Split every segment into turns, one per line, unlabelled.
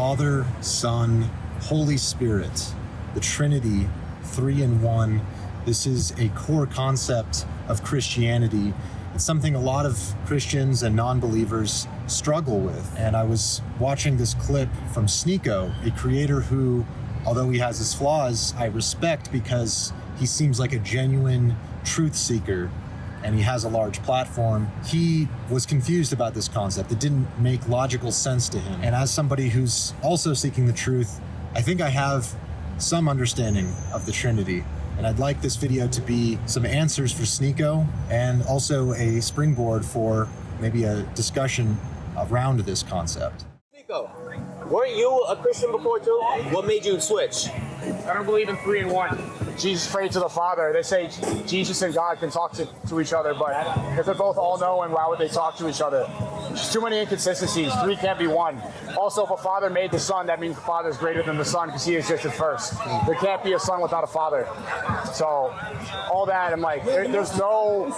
Father, Son, Holy Spirit, the Trinity, 3 in 1. This is a core concept of Christianity. It's something a lot of Christians and non-believers struggle with. And I was watching this clip from Sneako, a creator who, although he has his flaws, I respect because he seems like a genuine truth seeker and he has a large platform. He was confused about this concept. It didn't make logical sense to him. And as somebody who's also seeking the truth, I think I have some understanding of the Trinity. And I'd like this video to be some answers for Sneako and also a springboard for maybe a discussion around this concept.
Sneako, weren't you a Christian before too? What made you switch?
I don't believe in 3 in 1. Jesus prayed to the Father. They say Jesus and God can talk to each other, but if they're both all-knowing, why would they talk to each other? There's too many inconsistencies. 3 can't be 1. Also, if a father made the Son, that means the Father is greater than the Son because he existed first. There can't be a Son without a Father. So, all that, I'm like, there's no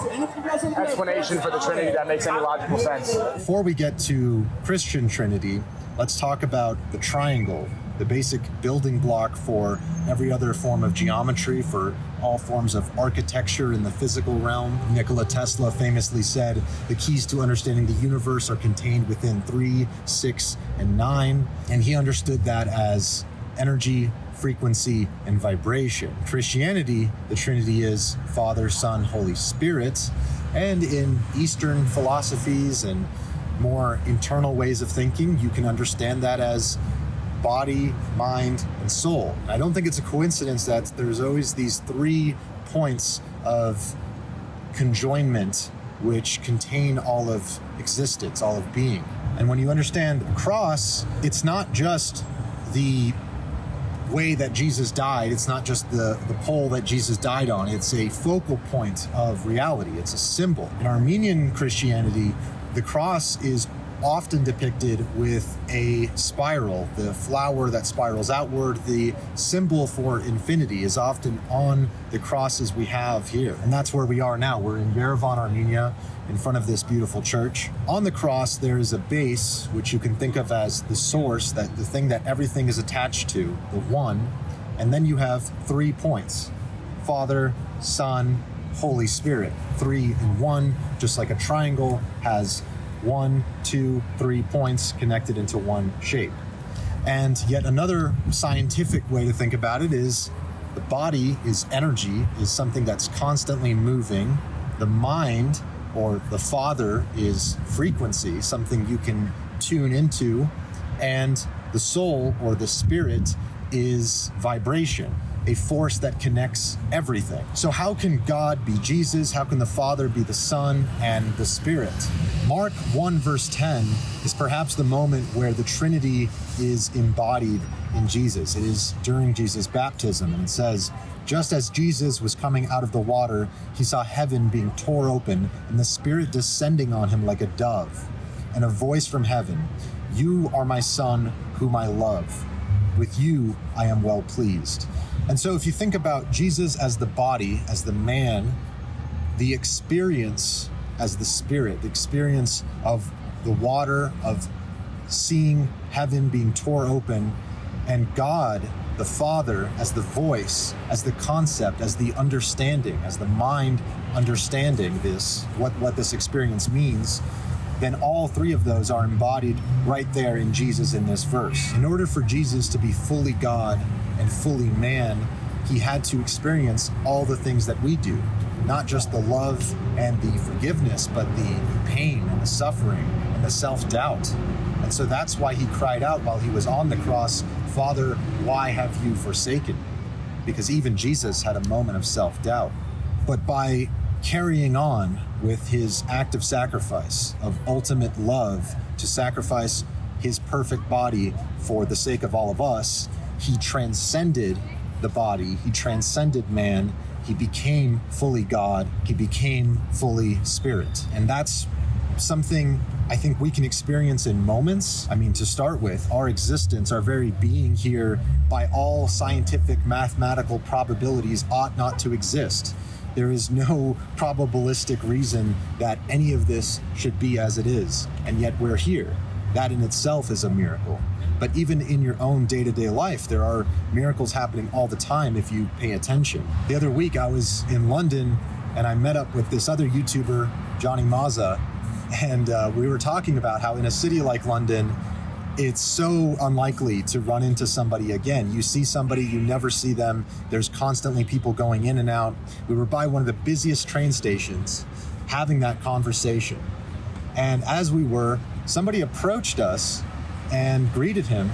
explanation for the Trinity that makes any logical sense.
Before we get to Christian Trinity, let's talk about the triangle, the basic building block for every other form of geometry, for all forms of architecture in the physical realm. Nikola Tesla famously said, the keys to understanding the universe are contained within 3, 6, and 9. And he understood that as energy, frequency, and vibration. Christianity, the Trinity is Father, Son, Holy Spirit. And in Eastern philosophies and more internal ways of thinking, you can understand that as body, mind, and soul. I don't think it's a coincidence that there's always these 3 points of conjoinment which contain all of existence, all of being. And when you understand the cross, it's not just the way that Jesus died, it's not just the pole that Jesus died on, it's a focal point of reality, it's a symbol. In Armenian Christianity, the cross is often depicted with a spiral, the flower that spirals outward. The symbol for infinity is often on the crosses we have here. And that's where we are now. We're in Yerevan, Armenia, in front of this beautiful church. On the cross, there is a base, which you can think of as the source, that the thing that everything is attached to, the one. And then you have 3 points: Father, Son, Holy Spirit. 3 in 1, just like a triangle has 1, 2, 3 points connected into one shape. And yet another scientific way to think about it is the body is energy, is something that's constantly moving. The mind, or the Father, is frequency, something you can tune into. And the soul, or the spirit, is vibration, a force that connects everything. So how can God be Jesus? How can the Father be the Son and the Spirit? Mark 1 verse 10 is perhaps the moment where the Trinity is embodied in Jesus. It is during Jesus' baptism, and it says, just as Jesus was coming out of the water, he saw heaven being tore open and the Spirit descending on him like a dove, and a voice from heaven, "You are my Son, whom I love. With you I am well pleased." And so if you think about Jesus as the body, as the man, the experience as the Spirit, the experience of the water, of seeing heaven being tore open, and God, the Father, as the voice, as the concept, as the understanding, as the mind understanding this, what this experience means, then all 3 of those are embodied right there in Jesus in this verse. In order for Jesus to be fully God and fully man, he had to experience all the things that we do, not just the love and the forgiveness, but the pain and the suffering and the self-doubt. And so that's why he cried out while he was on the cross, "Father, why have you forsaken me?" Because even Jesus had a moment of self-doubt. But by carrying on with his act of sacrifice, of ultimate love, to sacrifice his perfect body for the sake of all of us, he transcended the body, he transcended man, he became fully God, he became fully Spirit. And that's something I think we can experience in moments. I mean, to start with, our existence, our very being here, by all scientific mathematical probabilities, ought not to exist. There is no probabilistic reason that any of this should be as it is, and yet we're here. That in itself is a miracle. But even in your own day-to-day life, there are miracles happening all the time if you pay attention. The other week, I was in London and I met up with this other YouTuber, Johnny Mazza, and we were talking about how in a city like London, it's so unlikely to run into somebody again. You see somebody, you never see them. There's constantly people going in and out. We were by one of the busiest train stations having that conversation. And as we were, somebody approached us and greeted him.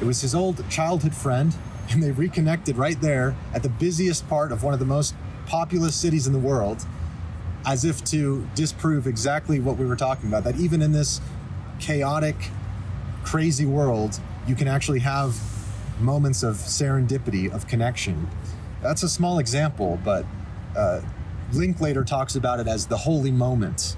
It was his old childhood friend, and they reconnected right there at the busiest part of one of the most populous cities in the world, as if to disprove exactly what we were talking about, that even in this chaotic, crazy world, you can actually have moments of serendipity, of connection. That's a small example, but Glink later talks about it as the holy moment.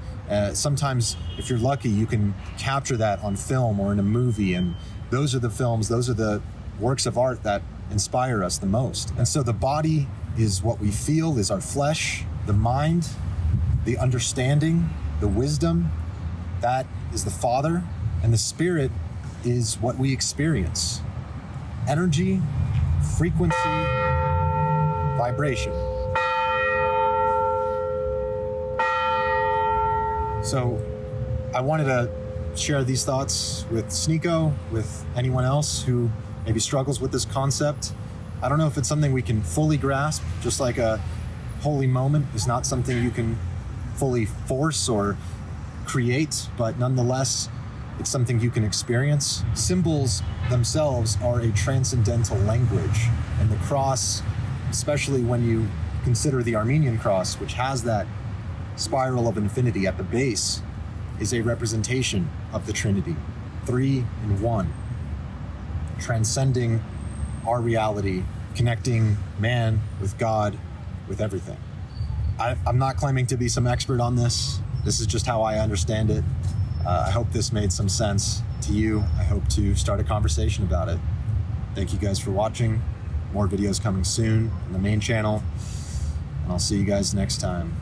Sometimes, if you're lucky, you can capture that on film or in a movie, and those are the films, those are the works of art that inspire us the most. And so the body is what we feel, is our flesh. The mind, the understanding, the wisdom, that is the Father, and the Spirit is what we experience. Energy, frequency, vibration. So I wanted to share these thoughts with Sneako, with anyone else who maybe struggles with this concept. I don't know if it's something we can fully grasp, just like a holy moment is not something you can fully force or create, but nonetheless, it's something you can experience. Symbols themselves are a transcendental language, and the cross, especially when you consider the Armenian cross, which has that spiral of infinity at the base, is a representation of the Trinity, 3 in 1, transcending our reality, connecting man with God, with everything. I'm not claiming to be some expert on this. This is just how I understand it. I hope this made some sense to you. I hope to start a conversation about it. Thank you guys for watching. More videos coming soon on the main channel, and I'll see you guys next time.